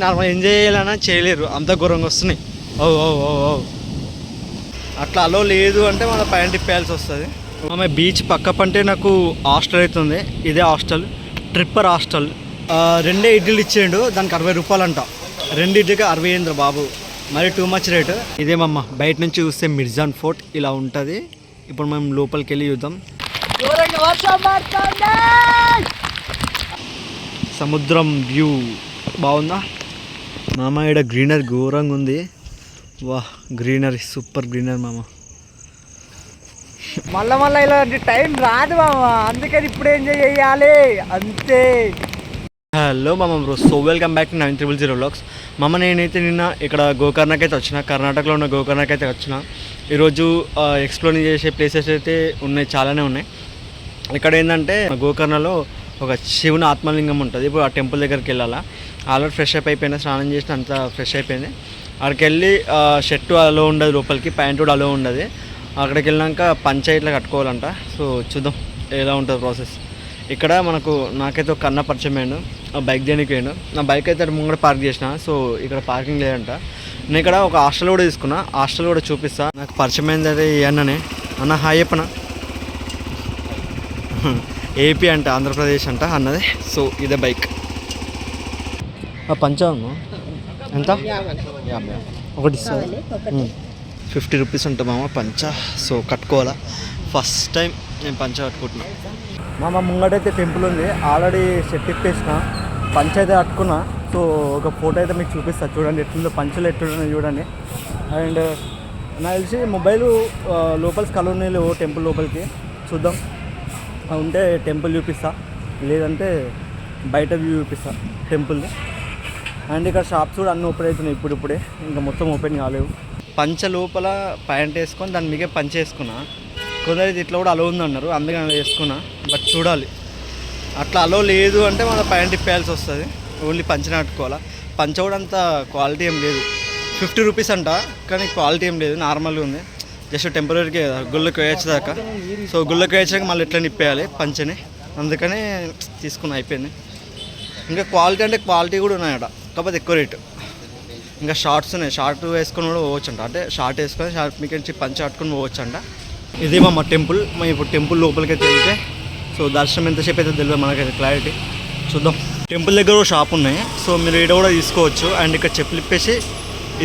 Normal enjoy చేయాలన్నా చేయలేరు, అంత ఘోరంగా వస్తున్నాయి. ఓ ఓ ఓ ఓ అట్లా అలో లేదు అంటే మన పైన తిప్పేయాల్సి వస్తుంది. ఆమె బీచ్ పక్క పంటే నాకు హాస్టల్ అవుతుంది. ఇదే హాస్టల్, ట్రిప్పర్ హాస్టల్. 2 ఇడ్లీలు ఇచ్చేయండు, దానికి 60 రూపాయలు అంట. 2 ఇడ్లీకి 60 ఏంద్ర బాబు, మరి టూ మచ్ రేటు. ఇదేమమ్మా బయట నుంచి చూస్తే మిర్జాన్ ఫోర్ట్ ఇలా ఉంటుంది. ఇప్పుడు మనం లోపలికి వెళ్ళి చూద్దాం. సముద్రం వ్యూ బాగుందా మామ? ఇక్కడ గ్రీనరీ ఘోరంగా ఉంది. వా గ్రీనరీ, సూపర్ గ్రీనరీ మామ. మళ్ళా ఇలాంటి టైం రాదు మామ, అందుకని ఇప్పుడు ఎంజాయ్ చేయాలి అంతే. హలో మామ bro, so welcome back to 9000 vlogs. మామ నేనైతే నిన్న ఇక్కడ గోకర్ణకి అయితే వచ్చిన, కర్ణాటకలో ఉన్న గోకర్ణకి అయితే వచ్చిన. ఈరోజు ఎక్స్ప్లోర్ చేసే ప్లేసెస్ అయితే ఉన్నాయి, చాలానే ఉన్నాయి. ఇక్కడ ఏంటంటే గోకర్ణలో ఒక శివుని ఆత్మలింగం ఉంటుంది. ఇప్పుడు ఆ టెంపుల్ దగ్గరికి వెళ్ళాలా. ఆల్రెడీ ఫ్రెష్ అప్ అయిపోయినా, స్నానం చేసిన అంతా ఫ్రెష్ అయిపోయింది. అక్కడికి వెళ్ళి షర్టు అలో ఉండదు లోపలికి, ప్యాంటు కూడా అలో ఉండదు. అక్కడికి వెళ్ళాక పంచ ఇట్లా కట్టుకోవాలంట. సో చూద్దాం ఎలా ఉంటుంది ప్రాసెస్. ఇక్కడ మనకు నాకైతే ఒక కన్న పరిచయం అయ్యాడు, ఆ బైక్ దేనికి పోయాడు. నా బైక్ అయితే ముంగడ పార్క్ చేసిన. సో ఇక్కడ పార్కింగ్ లేదంట. నేను ఇక్కడ ఒక హాస్టల్ కూడా తీసుకున్నా, హాస్టల్ కూడా చూపిస్తా. నాకు పరిచయం అయింది అయితే ఈ అన్ననే. అన్న హాయ్ చెప్పనా. ఏపీ అంట, ఆంధ్రప్రదేశ్ అంట అన్నది. సో ఇదే బైక్. పంచాము ఎంత? 50 ఒకటి ఇస్తుంది. 50 రూపీస్ ఉంటామా పంచ. సో కట్టుకోవాలా, ఫస్ట్ టైం నేను పంచ కట్టుకుంటున్నా. మా ముంగటైతే టెంపుల్ ఉంది, ఆల్రెడీ సెట్ ఇప్పేసిన, పంచ అయితే కట్టుకున్నా. సో ఒక ఫోటో అయితే మీకు చూపిస్తా, చూడండి ఎట్లుందో, పంచలు ఎట్లున్నాయి చూడండి. అండ్ నాకు తెలిసి మొబైల్ లోపల స్కల్ ఉన్నాయి లేవు టెంపుల్ లోపలికి, చూద్దాం. ఉంటే టెంపుల్ చూపిస్తా, లేదంటే బయట వ్యూ చూపిస్తా టెంపుల్ది. అండ్ ఇక్కడ షాప్స్ కూడా అన్నీ ఓపెన్ అవుతున్నాయి ఇప్పుడిప్పుడే, ఇంకా మొత్తం ఓపెన్ కాలేవు. పంచ లోపల ప్యాంట్ వేసుకొని దాని మీకే పంచ వేసుకున్నా. కొందరు ఇట్లా కూడా అలో ఉందన్నారు, అందుకని అలా వేసుకున్నా. బట్ చూడాలి, అట్లా అలో లేదు అంటే మన ప్యాంట్ తిప్పేయాల్సి వస్తుంది. ఓన్లీ పంచనే కట్టుకోవాలా. పంచ కూడా అంత క్వాలిటీ ఏం లేదు, 50 రూపీస్ అంట, కానీ క్వాలిటీ ఏం లేదు, నార్మల్గా ఉంది. జస్ట్ టెంపరీగా గుళ్ళకి వేయచ్చేదాకా. సో గుళ్ళకి వేయచ్చాక మళ్ళీ ఎట్లా నిప్పేయాలి పంచని, అందుకనే తీసుకుని అయిపోయింది. ఇంకా క్వాలిటీ అంటే క్వాలిటీ కూడా ఉన్నాయట, కాకపోతే ఎక్కువ రేటు. ఇంకా షార్ట్స్ ఉన్నాయి, షార్ట్ వేసుకొని కూడా పోవచ్చు అంట. అంటే షార్ట్ వేసుకొని షార్ట్ మీకు నుంచి పంచ కట్టుకొని పోవచ్చు అంట. ఇదేమో మా టెంపుల్. మేము ఇప్పుడు టెంపుల్ లోపలికి అయితే వెళ్తే, సో దర్శనం ఎంతసేపు అయితే తెలియదు మనకైతే క్లారిటీ. చూద్దాం. టెంపుల్ దగ్గర కూడా షాప్ ఉన్నాయి, సో మీరు ఈడ కూడా తీసుకోవచ్చు. అండ్ ఇక్కడ చెప్పులు ఇప్పేసి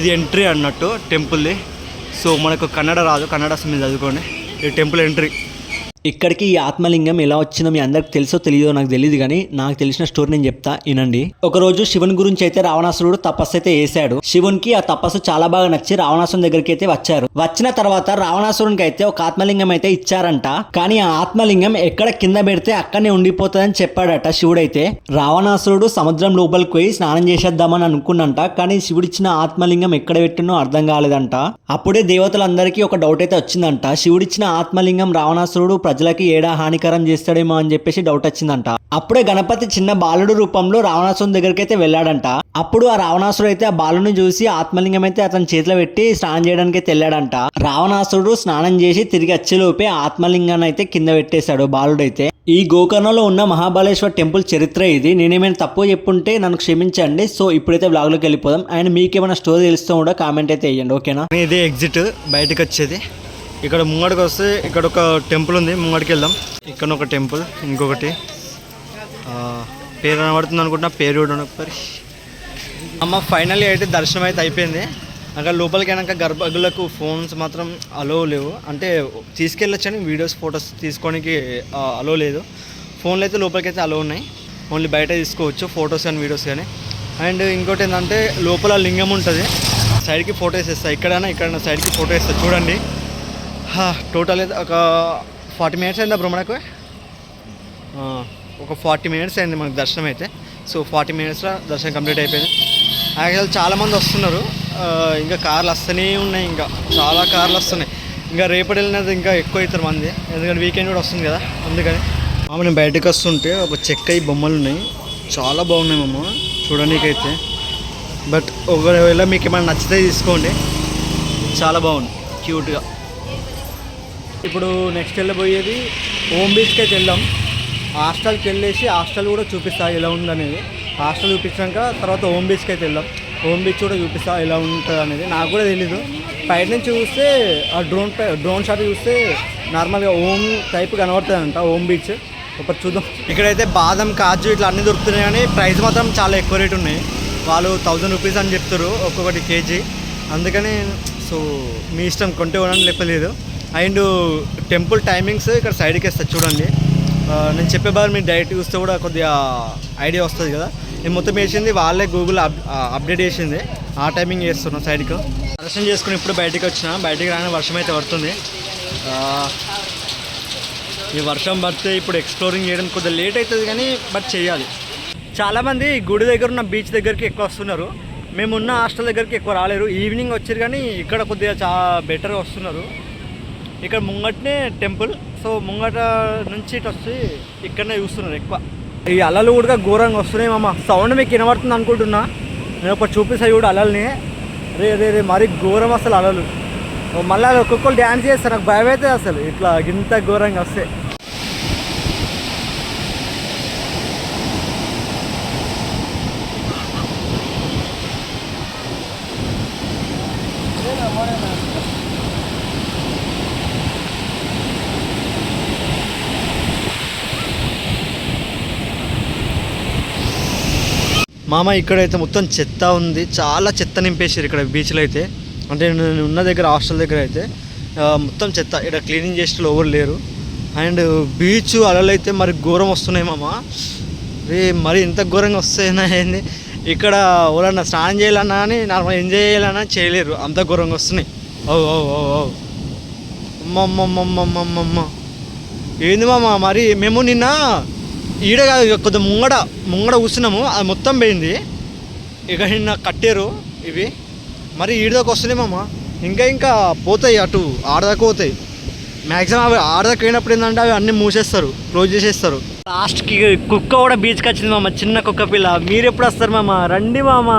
ఇది ఎంట్రీ అన్నట్టు టెంపుల్ది. సో మనకు కన్నడ రాదు, కన్నడ అసలు మీరు చదువుకోండి. ఈ టెంపుల్ ఎంట్రీ. ఇక్కడికి ఈ ఆత్మలింగం ఎలా వచ్చిందో మీ అందరికి తెలుసో తెలియదో నాకు తెలియదు, కానీ నాకు తెలిసిన స్టోరీ నేను చెప్తా వినండి. ఒక రోజు శివుని గురించి అయితే రావణాసురుడు తపస్సు అయితే వేసాడు. శివునికి ఆ తపస్సు చాలా బాగా నచ్చి రావణాసురుని దగ్గరికి అయితే వచ్చారు. వచ్చిన తర్వాత రావణాసురునికి అయితే ఒక ఆత్మలింగం అయితే ఇచ్చారంట. కానీ ఆ ఆత్మలింగం ఎక్కడ కింద పెడితే అక్కడనే ఉండిపోతుందని చెప్పాడట శివుడైతే. రావణాసురుడు సముద్రం లోపలికి పోయి స్నానం చేసేద్దామని అనుకున్నంట, కానీ శివుడిచ్చిన ఆత్మలింగం ఎక్కడ పెట్టినో అర్థం కాలేదంట. అప్పుడే దేవతలందరికీ ఒక డౌట్ అయితే వచ్చిందంట. శివుడిచ్చిన ఆత్మలింగం రావణాసురుడు ప్రజలకి ఏడా హానికరం చేస్తాడేమో అని చెప్పేసి డౌట్ వచ్చిందంట. అప్పుడే గణపతి చిన్న బాలుడు రూపంలో రావణాసురుని దగ్గరికి అయితే వెళ్ళాడంట. అప్పుడు ఆ రావణాసురుడు అయితే ఆ బాలుని చూసి ఆత్మలింగం అయితే అతని చేతిలో పెట్టి స్నానం చేయడానికి అయితే వెళ్ళాడంట. రావణాసురుడు స్నానం చేసి తిరిగి వచ్చేలోపే ఆత్మలింగాన్ని అయితే కింద పెట్టేశాడు బాలుడైతే. ఈ గోకర్ణంలో ఉన్న మహాబలేశ్వర్ టెంపుల్ చరిత్ర ఇది. నేనేమైనా తప్పు చెప్పుంటే నన్ను క్షమించండి. సో ఇప్పుడైతే వ్లాగ్లోకి వెళ్ళిపోదాం. అండ్ మీకేమైనా స్టోరీ తెలుస్తూ కూడా కామెంట్ అయితే వేయండి, ఓకేనా? ఇదే ఎగ్జిట్ బయటకు వచ్చేది. ఇక్కడ ముంగడికి వస్తే ఇక్కడ ఒక టెంపుల్ ఉంది, ముంగడికి వెళ్దాం. ఇక్కడ ఒక టెంపుల్, ఇంకొకటి పేరు కనబడుతుంది అనుకుంటున్నా, పేరు కూడా ఒకసారి. అమ్మ ఫైనల్లీ అయితే దర్శనం అయితే అయిపోయింది. అక్కడ లోపలికి అయినాక గర్భగులకు ఫోన్స్ మాత్రం అలో లేవు, అంటే తీసుకెళ్ళొచ్చని వీడియోస్ ఫొటోస్ తీసుకోవడానికి అలో లేదు. ఫోన్లు అయితే లోపలికి అయితే అలో ఉన్నాయి, ఓన్లీ బయట తీసుకోవచ్చు ఫొటోస్ కానీ వీడియోస్ కానీ. అండ్ ఇంకోటి ఏంటంటే లోపల లింగం ఉంటుంది, సైడ్కి ఫోటో వేసేస్తాయి. ఇక్కడ సైడ్కి ఫోటో వేస్తుంది చూడండి. టోటల్ అయితే ఒక 40 మినిట్స్ అయిందా బ్రో మనకు? ఒక 40 మినిట్స్ అయింది మనకు దర్శనం అయితే. సో 40 మినిట్స్లో దర్శనం కంప్లీట్ అయిపోయింది. యాక్చువల్ చాలామంది వస్తున్నారు, ఇంకా కార్లు వస్తూనే ఉన్నాయి, ఇంకా చాలా కార్లు వస్తున్నాయి. ఇంకా రేపటి వెళ్ళినది ఇంకా ఎక్కువ అవుతారు మంది, ఎందుకంటే వీకెండ్ కూడా వస్తుంది కదా, అందుకని. నేను బయటకు వస్తుంటే ఒక చెక్క బొమ్మలు ఉన్నాయి, చాలా బాగున్నాయి మమ్మ చూడడానికైతే. బట్ ఒకవేళ మీకు ఏమైనా నచ్చితే తీసుకోండి, చాలా బాగుంది క్యూట్గా. ఇప్పుడు నెక్స్ట్ వెళ్ళబోయేది ఓం బీచ్కి అయితే వెళ్దాం. హాస్టల్కి వెళ్ళేసి హాస్టల్ కూడా చూపిస్తా ఎలా ఉందనేది. హాస్టల్ చూపించాక తర్వాత హోమ్ బీచ్కి అయితే వెళ్దాం. హోమ్ బీచ్ కూడా చూపిస్తా ఎలా ఉంటుంది అనేది. నాకు కూడా తెలీదు, బయట నుంచి చూస్తే ఆ డ్రోన్ షాట్ చూస్తే నార్మల్గా హోమ్ టైప్ కనబడుతుంది అంట హోమ్ బీచ్. ఒకటి చూద్దాం. ఇక్కడైతే బాదం కాజు ఇట్లా అన్నీ దొరుకుతున్నాయి కానీ ప్రైస్ మాత్రం చాలా ఎక్కువ రేట్ ఉన్నాయి. వాళ్ళు 1000 రూపీస్ అని చెప్తారు ఒక్కొక్కటి కేజీ. అందుకని సో మీ ఇష్టం కొంటే కొనని చెప్పలేదు. అండ్ టెంపుల్ టైమింగ్స్ ఇక్కడ సైడ్కి వేస్తారు చూడండి. నేను చెప్పే బాగా మీరు డైరెక్ట్ చూస్తే కూడా కొద్దిగా ఐడియా వస్తుంది కదా. నేను మొత్తం వేసింది వాళ్ళే గూగుల్ అప్డేట్ చేసింది. ఆ టైమింగ్ చేస్తున్నాను సైడ్కి. దర్శనం చేసుకుని ఇప్పుడు బయటికి వచ్చిన. బయటికి రాగానే వర్షం అయితే పడుతుంది. ఈ వర్షం పడితే ఇప్పుడు ఎక్స్ప్లోరింగ్ చేయడం కొద్దిగా లేట్ అవుతుంది కానీ బట్ చేయాలి. చాలామంది గుడి దగ్గర ఉన్న బీచ్ దగ్గరికి ఎక్కువ వస్తున్నారు. మేము ఉన్న హాస్టల్ దగ్గరికి ఎక్కువ రాలేరు. ఈవినింగ్ వచ్చారు కానీ ఇక్కడ కొద్దిగా చాలా బెటర్గా వస్తున్నారు. ఇక్కడ ముంగటనే టెంపుల్. సో ముంగట నుంచి ఇటు వచ్చి ఇక్కడనే చూస్తున్నారు ఎక్కువ. ఈ అలలు కూడా ఘోరంగా వస్తున్నాయి మామ. సౌండ్ మీకు వినబడుతుంది అనుకుంటున్నా. నేను ఒకటి చూపిస్తాను చూడు అలల్ని. రే మరీ ఘోరం అసలు అలలు. మళ్ళీ ఒక్కొక్కరు డ్యాన్స్ చేస్తారు. నాకు భయం అవుతుంది అసలు ఇట్లా ఇంత ఘోరంగా వస్తే. మామ ఇక్కడైతే మొత్తం చెత్త ఉంది. చాలా చెత్త నింపేసారు ఇక్కడ బీచ్లో అయితే. అంటే నేను ఉన్న దగ్గర హాస్టల్ దగ్గర అయితే మొత్తం చెత్త. ఇక్కడ క్లీనింగ్ చేసేటోళ్ళు ఎవరు లేరు. అండ్ బీచ్ అలలు అయితే మరి ఘోరం వస్తున్నాయి మామ. మరి ఇంత ఘోరంగా వస్తాయినా ఏంది. ఇక్కడ ఎవరన్నా స్నానం చేయాలన్నా కానీ నార్మల్ ఎంజాయ్ చేయాలన్నా చేయలేరు, అంత ఘోరంగా వస్తున్నాయి. అమ్మమ్మమ్మమ్మమ్మమ్మ ఏంది మామ. మరి మేము నిన్న ఈడ కొద్దిగా ముంగడ కూర్చున్నాము, అది మొత్తం పోయింది. ఇక నిన్న కట్టారు ఇవి. మరి ఈడదాకా వస్తున్నాయి మామ. ఇంకా పోతాయి, అటు ఆడదాకా పోతాయి మ్యాక్సిమం. అవి ఆడదాకా పోయినప్పుడు ఏంటంటే అవి అన్నీ మూసేస్తారు, క్లోజ్ చేసేస్తారు. లాస్ట్కి కుక్క కూడా బీచ్కి వచ్చింది మామ, చిన్న కుక్క పిల్ల. మీరు ఎప్పుడు వస్తారు మామ? రండి మామ.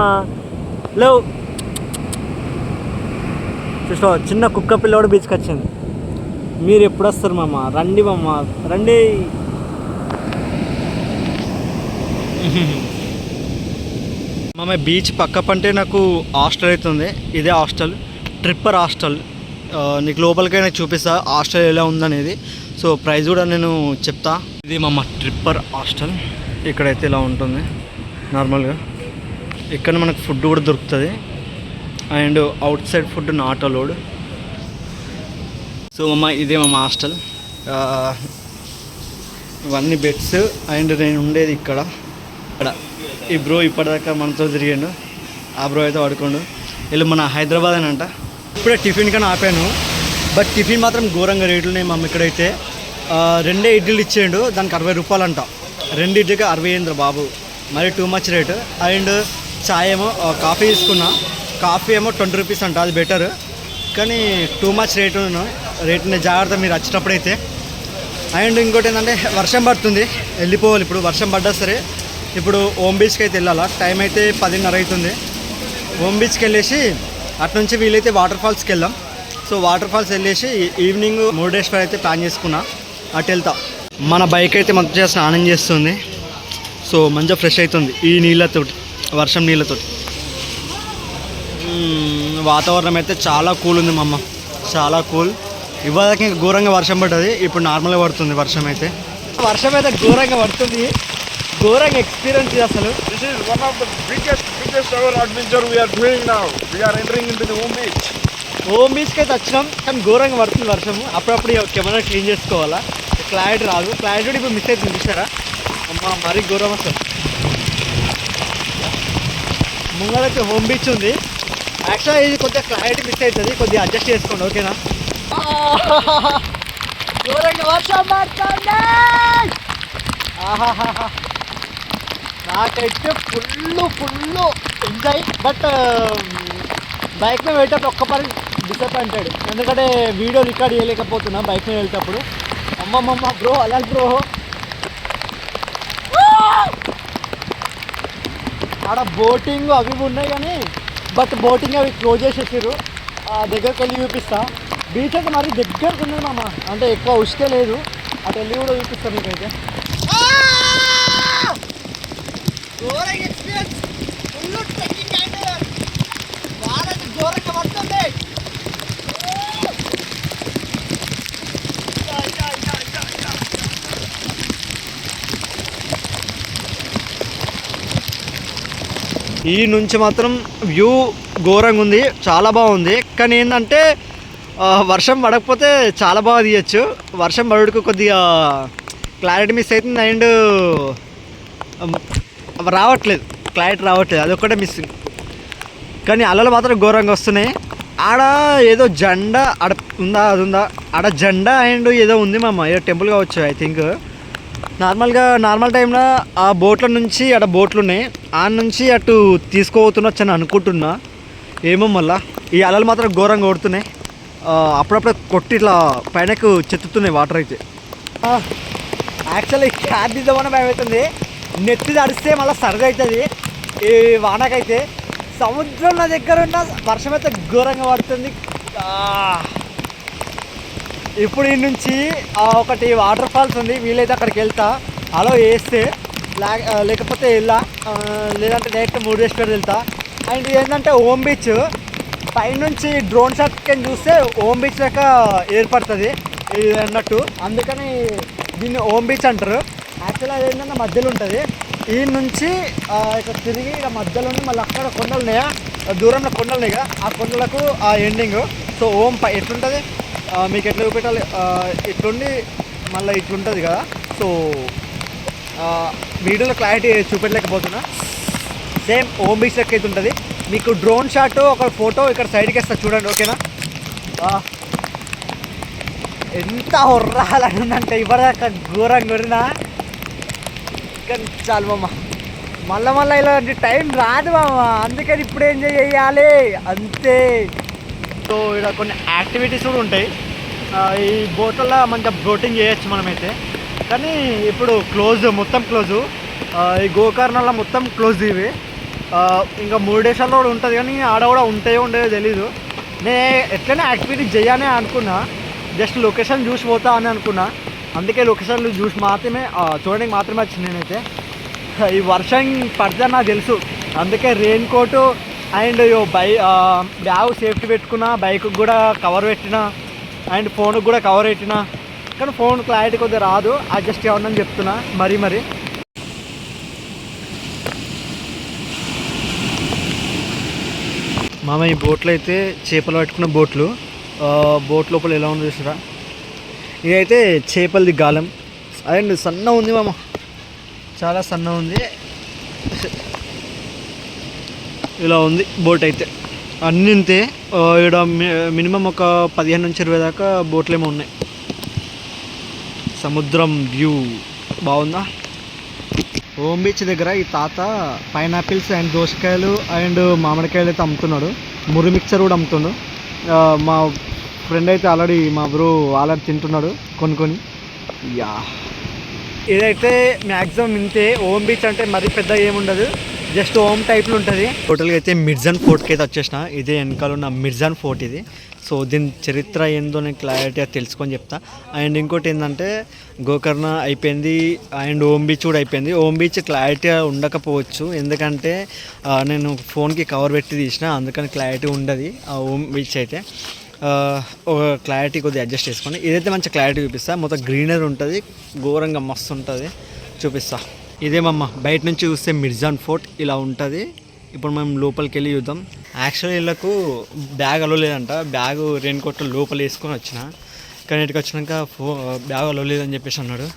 లేవు చూసుకో, చిన్న కుక్క పిల్ల కూడా బీచ్కి వచ్చింది. మీరు ఎప్పుడు వస్తారు మామ? రండి మామ, రండి. మామ బీచ్ పక్క పంటే నాకు హాస్టల్ అవుతుంది. ఇదే హాస్టల్, ట్రిప్పర్ హాస్టల్. నీకు లోపలికైనా చూపిస్తా హాస్టల్ ఎలా ఉందనేది. సో ప్రైస్ కూడా నేను చెప్తా. ఇది మామ ట్రిప్పర్ హాస్టల్. ఇక్కడైతే ఇలా ఉంటుంది నార్మల్గా. ఇక్కడ మనకు ఫుడ్ కూడా దొరుకుతుంది. And out side food not allowed. So మామ ఇదే మామ హాస్టల్. ఇవన్నీ బెడ్స్. అండ్ నేను ఉండేది ఇక్కడ. ఈ బ్రో ఇప్పటిదాకా మనతో తిరిగాడు. ఆ బ్రో అయితే పడుకోండు. వీళ్ళు మన హైదరాబాద్ అని అంట. ఇప్పుడే టిఫిన్ కానీ ఆపాను, బట్ టిఫిన్ మాత్రం ఘోరంగా రేట్లు ఉన్నాయి మామ. ఇక్కడైతే 2 ఇడ్లీలు ఇచ్చేయండు, దానికి 60 రూపాయలు అంట. 2 ఇడ్లీకి 60 అయింది బాబు, మరి టూ మచ్ రేటు. అండ్ చాయ్ ఏమో కాఫీ తీసుకున్నా, కాఫీ ఏమో 20 రూపీస్ అంట, అది బెటర్. కానీ టూ మచ్ రేటుని జాగ్రత్త మీరు వచ్చేటప్పుడైతే. అండ్ ఇంకోటి ఏంటంటే వర్షం పడుతుంది, వెళ్ళిపోవాలి ఇప్పుడు. వర్షం పడ్డా సరే ఇప్పుడు హోమ్ బీచ్కి అయితే వెళ్ళాలా. టైం అయితే 10:30 అవుతుంది. హోమ్ బీచ్కి వెళ్ళేసి అటు నుంచి వీలైతే వాటర్ ఫాల్స్కి వెళ్దాం. సో వాటర్ ఫాల్స్ వెళ్ళేసి ఈవినింగ్ మురుడేశ్వర్ అయితే ప్లాన్ చేసుకున్నా, అటు వెళ్తా. మన బైక్ అయితే మంచిగా స్నానం చేస్తుంది. సో మంచిగా ఫ్రెష్ అవుతుంది ఈ నీళ్ళతోటి, వర్షం నీళ్ళతోటి. వాతావరణం అయితే చాలా కూల్ ఉంది మమ్మ, చాలా కూల్. ఇవ్వదాకా ఇంకా ఘోరంగా వర్షం పడ్డది, ఇప్పుడు నార్మల్గా పడుతుంది వర్షం అయితే. వర్షం అయితే ఘోరంగా పడుతుంది, ఘోరంగా ఎక్స్పీరియన్స్ అసలు. This is one of the biggest ever adventure we are doing now. We are entering into the home beach. Home బీచ్కి అయితే వచ్చినాం, కానీ ఘోరంగా పడుతుంది వర్షము. అప్పుడప్పుడు కెమెరా క్లీన్ చేసుకోవాలా, క్లారిటీ రాదు. క్లారిటీ కూడా ఇప్పుడు మిస్ అవుతుంది చూసారా అమ్మ, మరీ ఘోరం అసలు. ముంగడైతే హోమ్ బీచ్ ఉంది. యాక్చువల్గా ఇది కొద్దిగా క్లారిటీ మిస్ అవుతుంది, కొద్దిగా అడ్జస్ట్ చేసుకోండి ఓకేనా. ఘోరంగా వర్షం పడుతుంది. నాకైతే ఫుల్ ఎంజాయ్. బట్ బైక్ మీద వెళ్ళేటప్పుడు ఒక్క పని డిసప్పాయింటెడ్, ఎందుకంటే వీడియో రికార్డ్ చేయలేకపోతున్నా బైక్ మీద వెళ్ళేటప్పుడు. అమ్మమ్మమ్మ బ్రో, అలా బ్రో ఆడ బోటింగ్ అవి ఉన్నాయి కానీ బట్ బోటింగ్ అవి క్లోజ్ చేసేసారు. దగ్గరికి వెళ్ళి చూపిస్తా. బీచ్ అయితే మరి దగ్గరకు ఉంది మామ, అంటే ఎక్కువ ఉష్కే లేదు. అటు వెళ్ళి కూడా చూపిస్తాను మీకైతే. ఈ నుంచి మాత్రం వ్యూ ఘోరంగా ఉంది, చాలా బాగుంది. కానీ ఏంటంటే వర్షం పడకపోతే చాలా బాగా తీయచ్చు. వర్షం పడుకు కొద్దిగా క్లారిటీ మిస్ అవుతుంది అండ్ క్లారిటీ రావట్లేదు, అదొక్కటే మిస్సింగ్. కానీ అలలు మాత్రం ఘోరంగా వస్తున్నాయి. ఆడ ఏదో జెండా ఆడ ఉందా ఆడ జెండా అండ్ ఏదో ఉంది మామ, ఏదో టెంపుల్ కావచ్చు ఐ థింక్. నార్మల్ టైంలో ఆ బోట్ల నుంచి ఆడ బోట్లు ఉన్నాయి, ఆ నుంచి అటు తీసుకోబోతున్నచ్చు అని అనుకుంటున్నా. ఏమో మళ్ళా ఈ అలలు మాత్రం ఘోరంగా కొడుతున్నాయి, అప్పుడప్పుడు కొట్టి ఇట్లా పైనకు చెత్తుతున్నాయి వాటర్ అయితే. యాక్చువల్లీ క్యాబ్ తీద్దామని భయం అవుతుంది, నెత్తి తడిస్తే మళ్ళీ సరదా అవుతుంది ఈ వానకైతే. సముద్రం నా దగ్గర ఉన్న వర్షం అయితే ఘోరంగా పడుతుంది. ఇప్పుడు ఈ నుంచి ఒకటి వాటర్ ఫాల్స్ ఉంది, వీలైతే అక్కడికి వెళ్తా, అలా వేస్తే లేకపోతే లేదంటే డైరెక్ట్ మురుడేశ్వర్ వెళ్తా. అండ్ ఏంటంటే ఓమ్ బీచ్ పైనుంచి డ్రోన్ షాట్ కింద చూస్తే ఓమ్ బీచ్ లెక్క ఏర్పడుతుంది ఇది అన్నట్టు, అందుకని దీన్ని ఓమ్ బీచ్ అంటారు. యాక్చువల్గా అది ఏంటంటే మధ్యలో ఉంటుంది. ఈ నుంచి ఇక్కడ తిరిగి ఇక్కడ మధ్యలో మళ్ళీ అక్కడ కొండలు ఉన్నాయా, దూరంలో కొండలు ఉన్నాయి కదా, ఆ కొండలకు ఆ ఎండింగ్. సో ఓం ఎట్లుంటుంది మీకు ఎట్లా చూపెట్టాలి, ఇట్లుండి మళ్ళీ ఇట్లుంటుంది కదా. సో వీడియోలో క్లారిటీ చూపెట్టలేకపోతున్నా. సేమ్ ఓం బీచ్ లెక్క అయితే ఉంటుంది. మీకు డ్రోన్ షాట్ ఒక ఫోటో ఇక్కడ సైడ్కి వేస్తా చూడండి, ఓకేనా. ఎంత హొర్రాలని ఉందంటే ఇప్పటిదాకా ఘోరంగా కొరినా. కానీ చాలు మామ, మళ్ళీ ఇలాంటి టైం రాదు మామ, అందుకని ఇప్పుడు ఎంజాయ్ చేయాలి అంతే. సో ఇక్కడ కొన్ని యాక్టివిటీస్ కూడా ఉంటాయి, ఈ బోట్లలో మంచిగా బోటింగ్ చేయొచ్చు మనమైతే. కానీ ఇప్పుడు మొత్తం క్లోజు, ఈ గోకర్ణంలో మొత్తం క్లోజ్ ఇవి. ఇంకా మురుడేశ్వర్లో కూడా ఉంటుంది, కానీ ఆడ కూడా ఉండేవో తెలీదు. నేను ఎట్లయినా యాక్టివిటీ చేయాలని అనుకున్నా, జస్ట్ లొకేషన్ చూసి పోతా అని అనుకున్నా. అందుకే లొకేషన్లు చూసి మాత్రమే చూడడానికి మాత్రమే వచ్చింది నేనైతే. ఈ వర్షం పడితే నాకు తెలుసు, అందుకే rain coat and bag safety పెట్టుకున్నా, బైక్కి కూడా కవర్ పెట్టినా అండ్ ఫోన్కి కూడా కవర్ పెట్టినా. కానీ ఫోన్ క్లారిటీ కొద్దిగా రాదు, అడ్జస్ట్ అవ్వనని చెప్తున్నా మరి. మామ ఈ బోట్లు అయితే చేపలు పట్టుకున్న బోట్ లోపల ఎలా ఉంది చూసారా. ఇదైతే చేపలది గాలం అండ్ సన్న ఉంది మామ, చాలా సన్న ఉంది. ఇలా ఉంది బోట్ అయితే అన్నింతే. ఇక్కడ మినిమం ఒక 15 నుంచి 20 దాకా బోట్లేమో ఉన్నాయి. సముద్రం వ్యూ బాగుందా. ఓం బీచ్ దగ్గర ఈ తాత పైనాపిల్స్ అండ్ దోసకాయలు అండ్ మామిడికాయలు అయితే అమ్ముతున్నాడు, మురి మిక్చర్ కూడా అమ్ముతున్నాడు. మా ఫ్రెండ్ అయితే ఆల్రెడీ తింటున్నాడు కొన్ని. ఇదైతే మ్యాక్సిమం ఇంతే. ఓం బీచ్ అంటే మరీ పెద్ద ఏముండదు, జస్ట్ ఓం టైప్లో ఉంటుంది. టోటల్గా అయితే మిర్జాన్ ఫోర్ట్కి అయితే వచ్చేసిన. ఇదే వెనకాల ఉన్న మిర్జాన్ ఫోర్ట్ ఇది. సో దీని చరిత్ర ఏందో నేను క్లారిటీగా తెలుసుకొని చెప్తా. అండ్ ఇంకోటి ఏంటంటే గోకర్ణ అయిపోయింది అండ్ ఓం బీచ్ కూడా అయిపోయింది. ఓం బీచ్ క్లారిటీగా ఉండకపోవచ్చు, ఎందుకంటే నేను ఫోన్కి కవర్ పెట్టి తీసిన, అందుకని క్లారిటీ ఉండదు ఆ ఓం బీచ్ అయితే. ఒక క్లారిటీ కొద్దిగా అడ్జస్ట్ చేసుకోండి. ఇదైతే మంచి క్లారిటీ చూపిస్తా, మొత్తం గ్రీనరీ ఉంటుంది, ఘోరంగా మస్తు ఉంటుంది, చూపిస్తా. ఇదేమమ్మా బయట నుంచి చూస్తే మిర్జాన్ ఫోర్ట్ ఇలా ఉంటుంది. ఇప్పుడు మనం లోపలికి వెళ్ళి చూద్దాం. యాక్చువల్లీ వీళ్ళకు బ్యాగ్ అలవలేదంట, బ్యాగ్ రెయిన్ కోట్ లోపల వేసుకొని వచ్చిన, కానీ ఇటుకి వచ్చినాక బ్యాగ్ అలవలేదని చెప్పేసి అన్నాడు.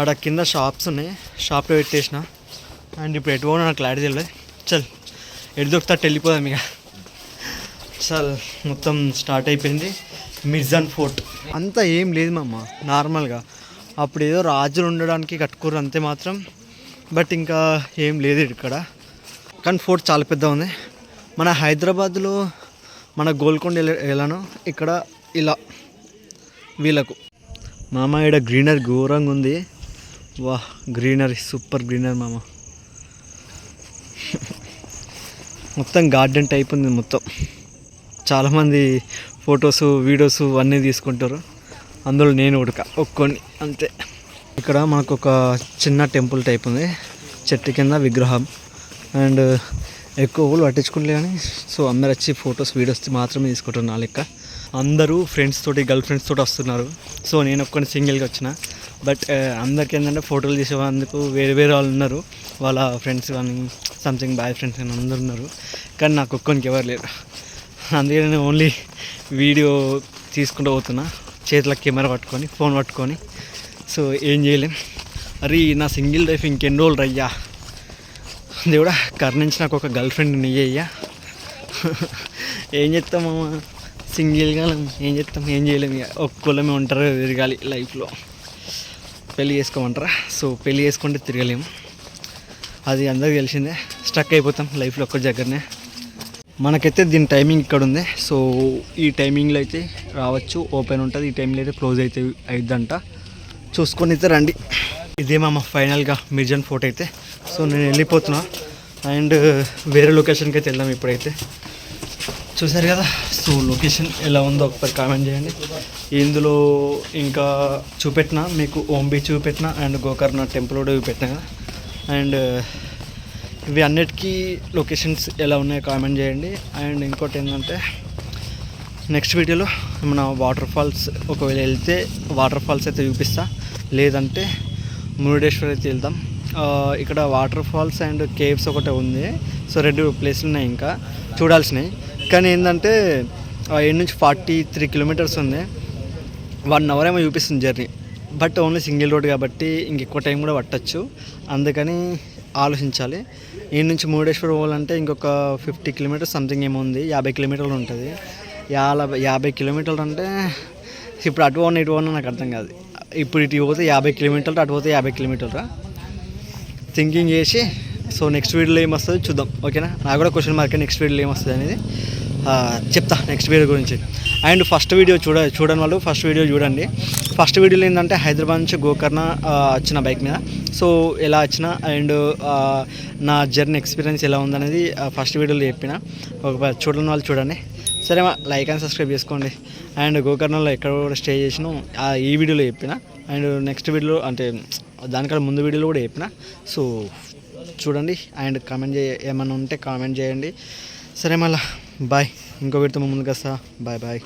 ఆడ కింద షాప్స్ ఉన్నాయి, షాప్లో పెట్టేసిన. అండ్ ఇప్పుడు ఎటు పోనా నాకు క్లారిటీ తెలియదు. చల్ ఎటు దొరుకుతా వెళ్ళిపోదాం ఇక. చల్ మొత్తం స్టార్ట్ అయిపోయింది. మిర్జాన్ ఫోర్ట్ అంతా ఏం లేదు మామ, నార్మల్గా అప్పుడు ఏదో రాజులు ఉండడానికి కట్టుకోరు అంతే మాత్రం, బట్ ఇంకా ఏం లేదు ఇక్కడ. కానీ ఫోర్ట్ చాలా పెద్ద ఉంది. మన హైదరాబాద్లో మన గోల్కొండ ఎలానో ఇక్కడ ఇలా వీళ్ళకు మామ. ఇక్కడ గ్రీనరీ ఘోరంగా ఉంది, వా గ్రీనరీ సూపర్ గ్రీనరీ మామ. మొత్తం గార్డెన్ టైప్ ఉంది మొత్తం. చాలామంది ఫొటోస్ వీడియోస్ అన్నీ తీసుకుంటారు, అందులో నేను ఒక్కొని అంతే. ఇక్కడ మనకు ఒక చిన్న టెంపుల్ టైప్ ఉంది, చెట్టు కింద విగ్రహం. అండ్ ఎక్కువ ఊళ్ళు పట్టించుకోలే కానీ సో అందరు వచ్చి ఫొటోస్ వీడియోస్ మాత్రమే తీసుకుంటారు నా లెక్క. అందరూ ఫ్రెండ్స్ తోటి గర్ల్ ఫ్రెండ్స్ తోటి వస్తున్నారు. సో నేను ఒక్కని సింగిల్గా వచ్చిన. బట్ అందరికీ ఏంటంటే ఫోటోలు తీసేందుకు వేరే వేరే వాళ్ళు ఉన్నారు, వాళ్ళ ఫ్రెండ్స్ కానీ సంథింగ్ బాయ్ ఫ్రెండ్స్ కానీ అందరు ఉన్నారు. కానీ నాకు ఒక్కనికి ఎవరు లేరు. అందుకే నేను ఓన్లీ వీడియో తీసుకుంటూ పోతున్నా, చేతిలో కెమెరా పట్టుకొని ఫోన్ పట్టుకొని. సో ఏం చేయలేం. అరే నా సింగిల్ లైఫ్ ఇంకెన్ని రోజులు రయ్యా దేవుడా, కరుణించి నాకు ఒక గర్ల్ ఫ్రెండ్ నెయ్యయ్యా. ఏం చేస్తాం సింగిల్గా, ఏం చేస్తాం, ఏం చేయలేము. ఇక ఒక్కళ్ళమే ఉంటారు, తిరగాలి లైఫ్లో. పెళ్ళి చేసుకోమంటారా? సో పెళ్ళి చేసుకుంటే తిరగలేము, అది అందరికీ తెలిసిందే. స్ట్రక్ అయిపోతాం లైఫ్లో ఒక్క దగ్గరనే. మనకైతే దీని టైమింగ్ ఇక్కడ ఉంది. సో ఈ టైమింగ్లో అయితే రావచ్చు, ఓపెన్ ఉంటుంది. ఈ టైంలో అయితే క్లోజ్ అయితే అయిద్దంట. చూసుకొని అయితే రండి. ఇదే మా ఫైనల్గా మిర్జన్ ఫోర్ట్ అయితే. సో నేను వెళ్ళిపోతున్నా అండ్ వేరే లొకేషన్కి అయితే వెళ్దాం ఇప్పుడైతే. చూసారు కదా, సో లొకేషన్ ఎలా ఉందో ఒకసారి కామెంట్ చేయండి. ఇందులో ఇంకా చూపెట్టిన మీకు ఓం బీచ్ చూపెట్టిన అండ్ గోకర్ణ టెంపుల్ కూడా చూపెట్టిన కదా. అండ్ ఇవి అన్నిటికీ లొకేషన్స్ ఎలా ఉన్నాయో కామెంట్ చేయండి. అండ్ ఇంకోటి ఏంటంటే నెక్స్ట్ వీడియోలో మన వాటర్ ఫాల్స్ ఒకవేళ వెళ్తే వాటర్ ఫాల్స్ అయితే చూపిస్తా, లేదంటే మురుడేశ్వర్ అయితే వెళ్దాం. ఇక్కడ వాటర్ ఫాల్స్ అండ్ కేవ్స్ ఒకటే ఉంది. సో 2 ప్లేస్లు ఉన్నాయి ఇంకా చూడాల్సినవి. కానీ ఏంటంటే ఏడు నుంచి 43 కిలోమీటర్స్ ఉంది. 1 అవర్ ఏమో చూపిస్తుంది journey. But only single road కాబట్టి ఇంకెక్కువ టైం కూడా పట్టచ్చు. అందుకని ఆలోచించాలి. ఈ నుంచి మురుడేశ్వర్ పోవాలంటే ఇంకొక 50 కిలోమీటర్స్ సంథింగ్ ఏమో ఉంది. 50 కిలోమీటర్లు ఉంటుంది. 50 కిలోమీటర్లు అంటే ఇప్పుడు అటు పోను ఇటు పోను నాకు అర్థం కాదు. ఇప్పుడు ఇటు పోతే 50 కిలోమీటర్లు, అటు పోతే 50 కిలోమీటర్లు. థింకింగ్ చేసి సో నెక్స్ట్ వీడియోలో ఏమొస్తుందో చూద్దాం. ఓకేనా? నాకు కూడా క్వశ్చన్ మార్క్ నెక్స్ట్ వీడియోలో ఏమొస్తుంది అనేది చెప్తా నెక్స్ట్ వీడియో గురించి. అండ్ ఫస్ట్ వీడియో చూడని వాళ్ళు ఫస్ట్ వీడియో చూడండి. ఫస్ట్ వీడియోలో ఏంటంటే హైదరాబాద్ నుంచి గోకర్ణ వచ్చిన బైక్ మీద. సో ఎలా వచ్చిన అండ్ నా జర్నీ ఎక్స్పీరియన్స్ ఎలా ఉందనేది ఫస్ట్ వీడియోలో చెప్పిన. చూడని వాళ్ళు చూడండి. సరే లైక్ అండ్ సబ్స్క్రైబ్ చేసుకోండి. అండ్ గోకర్ణలో ఎక్కడ కూడా స్టే చేసినా ఈ వీడియోలో చెప్పిన. అండ్ నెక్స్ట్ వీడియోలో అంటే దానికన్నా ముందు వీడియోలో కూడా చెప్పిన. సో చూడండి అండ్ కామెంట్ ఏమన్నా ఉంటే కామెంట్ చేయండి. సరే మళ్ళీ బాయ్. ఇంకో వీడియోతో ముందుకు వస్తా. Bye bye.